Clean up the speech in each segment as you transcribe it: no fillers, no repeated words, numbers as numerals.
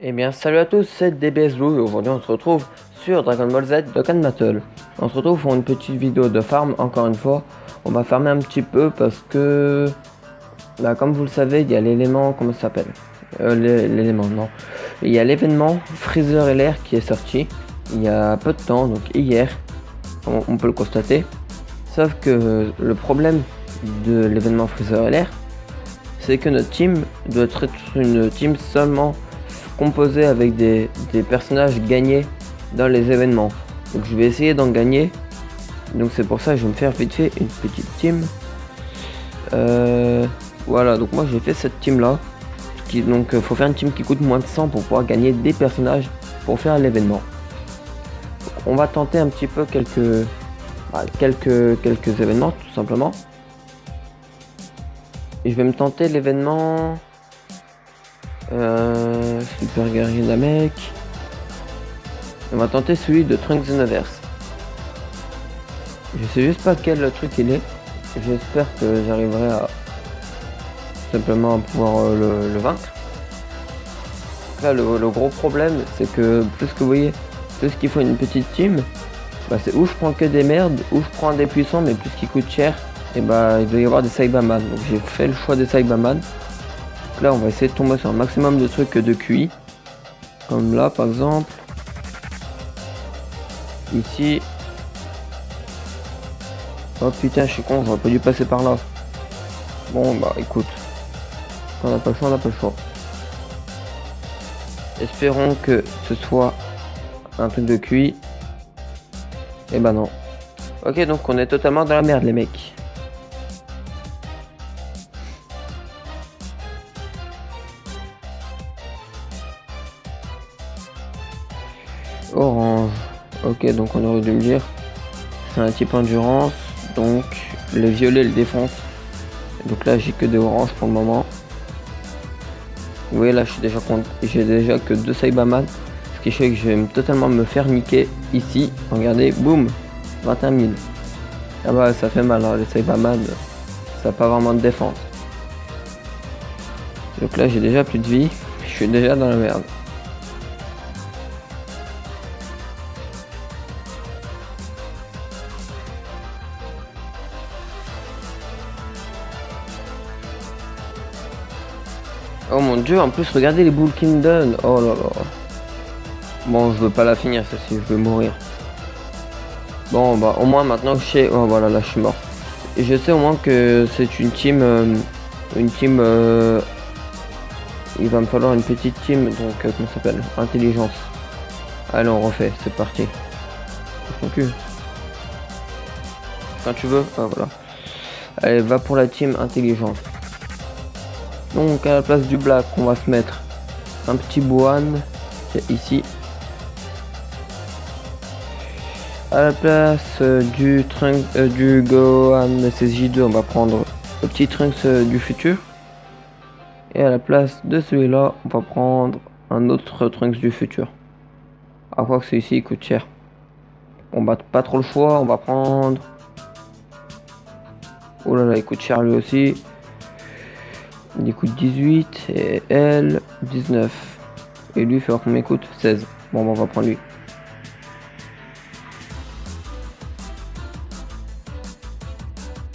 Eh bien salut à tous, c'est DBS Blue et aujourd'hui on se retrouve sur Dragon Ball Z Dokkan Battle. On se retrouve pour une petite vidéo de farm, encore une fois. On va farmer un petit peu parce que, comme vous le savez, il y a l'élément, comment ça s'appelle l'élément, non. Il y a l'événement Freezer LR qui est sorti il y a peu de temps, donc hier, on peut le constater. Sauf que le problème de l'événement Freezer LR, c'est que notre team doit être une team seulement composé avec des personnages gagnés dans les événements. Donc je vais essayer d'en gagner. Donc c'est pour ça que je vais me faire vite fait une petite team. Voilà, donc moi j'ai fait cette team là. Donc faut faire une team qui coûte moins de 100 pour pouvoir gagner des personnages pour faire l'événement. On va tenter un petit peu quelques événements tout simplement. Et je vais me tenter l'événement Super Guerrier Namek. On va tenter celui de Trunks Universe. Je sais juste pas quel truc il est. J'espère que j'arriverai à simplement pouvoir le vaincre. Là le gros problème c'est que plus que vous voyez, plus qu'il faut une petite team, c'est ou je prends que des merdes, ou je prends des puissants mais plus qui coûtent cher, et il doit y avoir des Saibaman. Donc j'ai fait le choix des Saibaman. Là on va essayer de tomber sur un maximum de trucs de QI, comme là par exemple ici. Oh putain, je suis con, j'aurais pas dû passer par là. Bon écoute, on n'a pas le choix, on n'a pas le choix. Espérons que ce soit un truc de QI. Et non. Ok, donc on est totalement dans la merde les mecs. Orange. Ok, donc on aurait dû me dire. C'est un type endurance. Donc le violet le défonce. Donc là j'ai que des oranges pour le moment. Vous voyez là j'ai déjà que 2 Saibaman. Ce qui fait que je vais totalement me faire niquer ici. Regardez, boum, 21 000. Ah bah ça fait mal hein, les Saibaman. Ça n'a pas vraiment de défense. Donc là j'ai déjà plus de vie. Je suis déjà dans la merde. Oh mon dieu, en plus regardez les boules qu'il me donne. Oh là là. Bon, je veux pas la finir celle-ci, je vais mourir. Bon au moins maintenant que je sais. Oh voilà, là je suis mort. Et je sais au moins que c'est une team. Il va me falloir une petite team, donc comment ça s'appelle, intelligence. Allez on refait, c'est parti. Ton cul. Quand tu veux, voilà. Allez, va pour la team intelligence. Donc à la place du black, on va se mettre un petit Bohan ici. À la place du Gohan SSJ2, on va prendre le petit Trunks du futur. Et à la place de celui-là, on va prendre un autre Trunks du futur. À quoi que celui-ci il coûte cher. On n'a pas trop le choix, on va prendre. Oh là là, il coûte cher lui aussi. Il coûte 18 et elle 19. Et lui, il fait combien il coûte 16. Bon, on va prendre lui.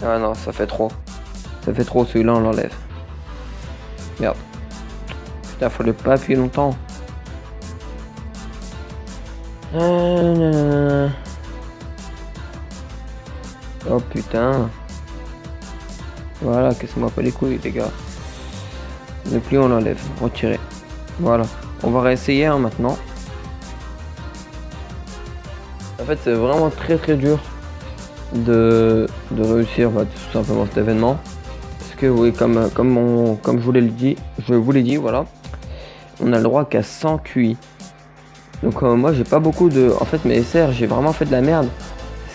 Ah non, ça fait trop. Ça fait trop, celui-là, on l'enlève. Merde. Putain, fallait pas appuyer longtemps. Oh putain. Voilà, cassez-moi pas les couilles, les gars. Le pli on l'enlève, retirer. Voilà, on va réessayer maintenant. En fait c'est vraiment très dur de réussir tout simplement cet événement. Parce que oui, comme je vous l'ai dit, voilà. on a le droit qu'à 100 QI. Donc moi j'ai pas beaucoup de... En fait mes SR j'ai vraiment fait de la merde.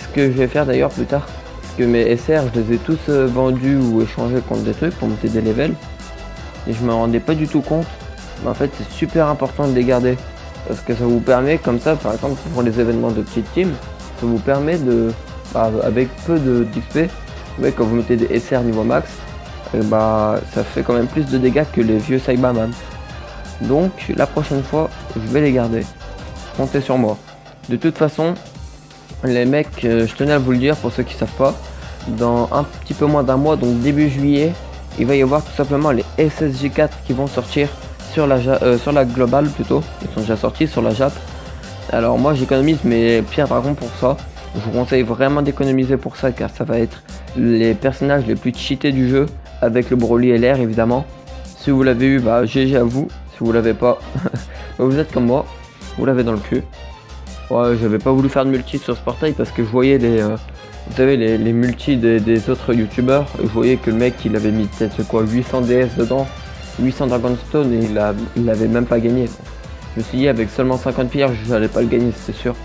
Ce que je vais faire d'ailleurs plus tard. Parce que mes SR je les ai tous vendus ou échangés contre des trucs pour monter des levels. Et je me rendais pas du tout compte. Mais en fait c'est super important de les garder. Parce que ça vous permet comme ça par exemple pour les événements de petite team. Ça vous permet de... avec peu d'XP. Quand vous mettez des SR niveau max. Et ça fait quand même plus de dégâts que les vieux Cyberman. Donc la prochaine fois je vais les garder. Comptez sur moi. De toute façon, les mecs, je tenais à vous le dire pour ceux qui savent pas, dans un petit peu moins d'un mois, donc début juillet, il va y avoir tout simplement les SSG4 qui vont sortir sur la globale plutôt. Ils sont déjà sortis sur la Jap. Alors moi j'économise mes pierres dragons pour ça. Je vous conseille vraiment d'économiser pour ça car ça va être les personnages les plus cheatés du jeu avec le Broly LR évidemment. Si vous l'avez eu, GG à vous. Si vous l'avez pas, vous êtes comme moi. Vous l'avez dans le cul. Ouais, j'avais pas voulu faire de multi sur ce portail parce que je voyais vous savez, les multis des autres youtubeurs. Je voyais que le mec il avait mis peut-être quoi 800 DS dedans, 800 Dragonstone et il avait même pas gagné. Je me suis dit avec seulement 50 pierres j'allais pas le gagner, c'était sûr.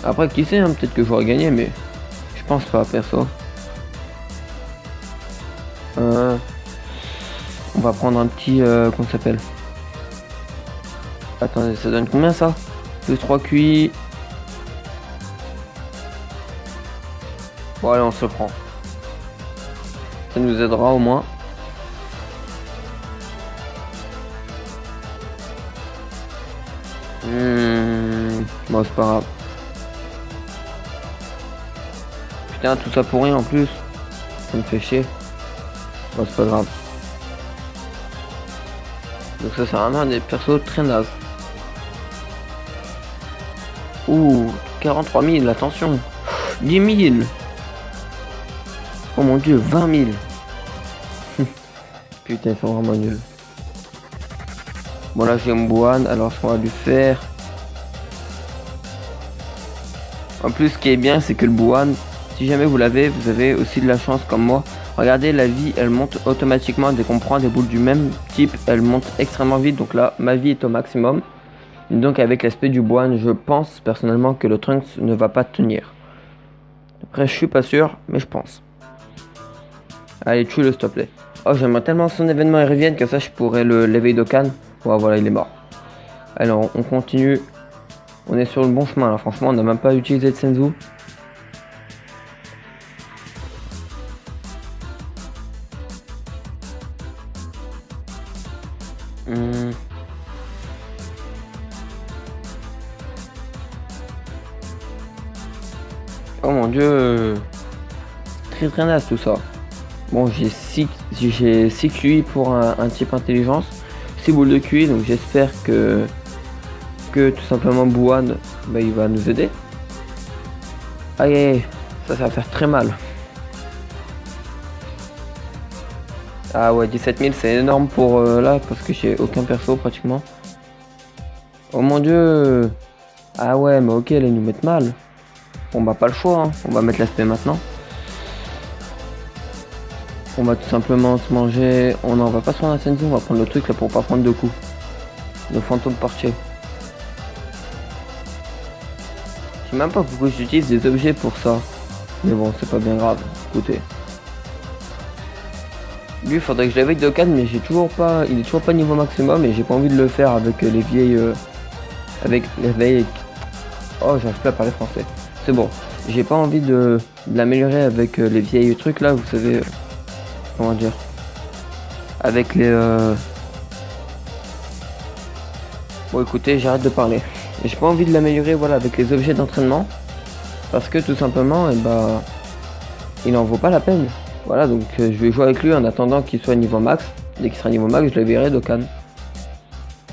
Après qui sait, hein, peut-être que j'aurais gagné mais je pense pas perso. On va prendre un petit comment ça s'appelle. Attendez, ça donne combien ça? Plus 3 QI. Bon allez, on se le prend. Ça nous aidera au moins. Bon c'est pas grave. Putain, tout ça pour rien en plus. Ça me fait chier. Bon c'est pas grave. Donc ça c'est vraiment des persos très nazes. Ouh, 43 000, attention. 10 000. Oh mon dieu, 20 000. Putain, ils sont vraiment nuls. Bon là j'ai Mbouane, alors ce qu'on va lui faire. En plus ce qui est bien c'est que le Mbouane, si jamais vous l'avez, vous avez aussi de la chance comme moi. Regardez, la vie elle monte automatiquement dès qu'on prend des boules du même type, elle monte extrêmement vite. Donc là ma vie est au maximum. Donc avec l'aspect du Mbouane, je pense personnellement que le Trunks ne va pas tenir. Après je suis pas sûr, mais je pense. Allez, tue-le s'il te plaît. Oh, j'aimerais tellement son événement il revienne que ça je pourrais l'éveiller d'Okan. Ouais, voilà, il est mort. Alors on continue. On est sur le bon chemin là, franchement on n'a même pas utilisé de Senzu. Oh mon dieu. Très naze tout ça. Bon, j'ai 6 QI pour un type intelligence. 6 boules de QI, donc j'espère que tout simplement Mbouane il va nous aider. Aïe aïe, ça va faire très mal. Ah ouais, 17 000 c'est énorme pour là parce que j'ai aucun perso pratiquement. Oh mon dieu. Ah ouais, mais ok, là ils nous mettent mal. On va pas le choix, hein. On va mettre l'aspect maintenant. On va tout simplement se manger. On va pas se prendre la Senzu, on va prendre le truc là pour pas prendre de coups. Le fantôme portier. Je sais même pas pourquoi j'utilise des objets pour ça. Mais bon, c'est pas bien grave. Écoutez. Lui, il faudrait que je l'éveille d'Okan, mais il est toujours pas niveau maximum et j'ai pas envie de le faire avec les vieilles. Avec les vieilles. Oh, j'arrive plus à parler français. C'est bon. J'ai pas envie de l'améliorer avec les vieilles trucs là, vous savez. Comment dire. Avec les. Bon, écoutez, j'arrête de parler. J'ai pas envie de l'améliorer, voilà, avec les objets d'entraînement. Parce que tout simplement, il en vaut pas la peine. Voilà, donc je vais jouer avec lui en attendant qu'il soit niveau max. Dès qu'il sera niveau max, je le verrai d'Okan.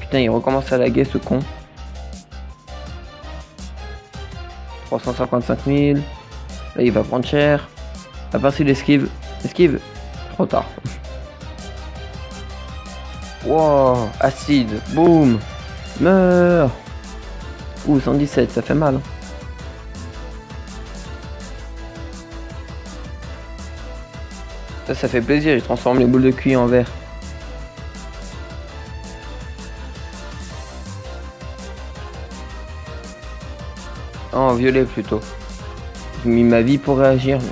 Putain, il recommence à laguer ce con. 355 000. Là, il va prendre cher. À part s'il esquive. Esquive. Trop tard. Wow, acide. Boum. Meurs. Ouh, 117, ça fait mal. Ça fait plaisir, il transforme les boules de QI en verre. en violet plutôt. J'ai mis ma vie pour réagir. Mais...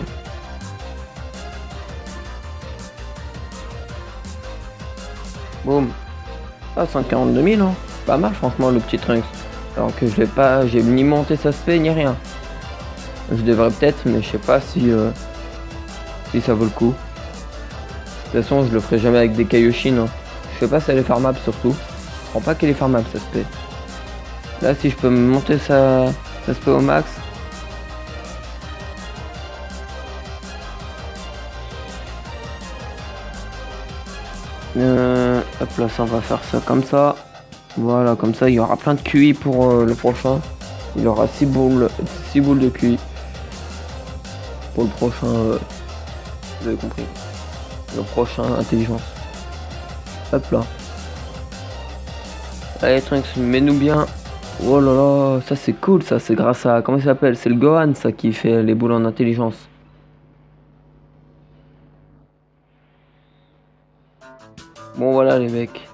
Boum. Ah, 142 000, hein. Pas mal, franchement, le petit Trunks. Alors que je l'ai pas, j'ai ni monté sa spé ni rien. Je devrais peut-être, mais je sais pas si ça vaut le coup. De toute façon, je le ferai jamais avec des Kaioshin. Hein. Je sais pas si elle est farmable surtout. Je crois pas qu'elle est farmable sa spé. Là, si je peux monter sa spé au max. Hop là, ça on va faire ça comme ça. Voilà, comme ça il y aura plein de QI pour le prochain. Il y aura 6 boules de QI. Pour le prochain, vous avez compris. Le prochain intelligence. Hop là. Allez Trunks, mets-nous bien. Oh là là, ça c'est cool, ça c'est grâce à, comment il s'appelle? C'est le Gohan ça qui fait les boules en intelligence. Bon voilà les mecs,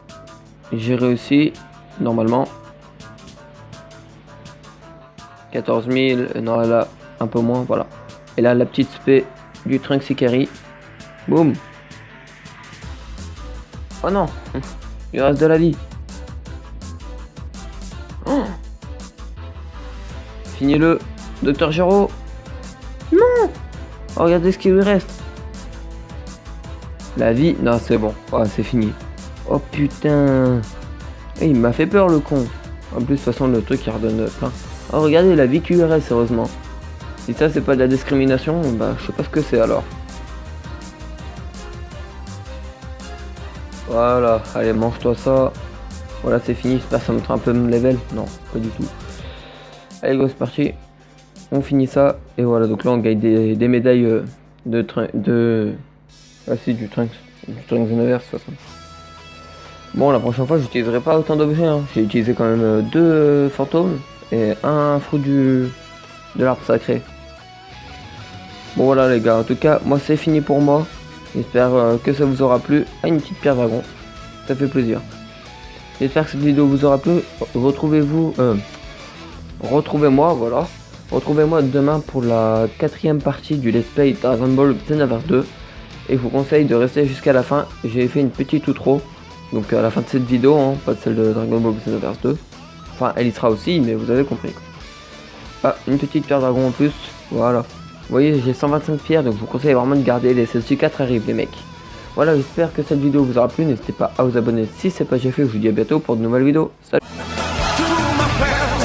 j'ai réussi, normalement. 14 000, non là, un peu moins, voilà. Et là la petite spé du Trunks Ikari. Boum. Oh non, il reste de la vie. Oh. Finis-le, Docteur Gero. Non. Oh, regardez ce qu'il lui reste. La vie, non c'est bon, oh, c'est fini. Oh putain. Et il m'a fait peur le con. En plus de toute façon le truc il redonne plein. Oh regardez la vie qu'il lui reste heureusement. Si ça c'est pas de la discrimination, bah je sais pas ce que c'est alors. Voilà, allez mange-toi ça. Voilà c'est fini, j'espère que ça montre un peu mon level. Non, pas du tout. Allez go c'est parti. On finit ça. Et voilà donc là on gagne des médailles ah si du Trunks Universe de toute façon. Bon la prochaine fois j'utiliserai pas autant d'objets hein. J'ai utilisé quand même 2 fantômes et un fruit de l'arbre sacré. Bon voilà les gars, en tout cas moi c'est fini pour moi. J'espère que ça vous aura plu. Ah une petite pierre dragon, ça fait plaisir. J'espère que cette vidéo vous aura plu. Retrouvez-moi voilà. Retrouvez-moi demain pour la 4ème partie du Let's Play Dragon Ball Xenoverse 2. Et je vous conseille de rester jusqu'à la fin. J'ai fait une petite outro. Donc à la fin de cette vidéo, hein, pas de celle de Dragon Ball Xenoverse 2. Enfin elle y sera aussi, mais vous avez compris. Ah, une petite pierre dragon en plus. Voilà. Vous voyez j'ai 125 pierres, donc je vous conseille vraiment de garder les SSG4 arrivent les mecs. Voilà, j'espère que cette vidéo vous aura plu. N'hésitez pas à vous abonner si c'est pas déjà fait. Je vous dis à bientôt pour de nouvelles vidéos. Salut. To my friend,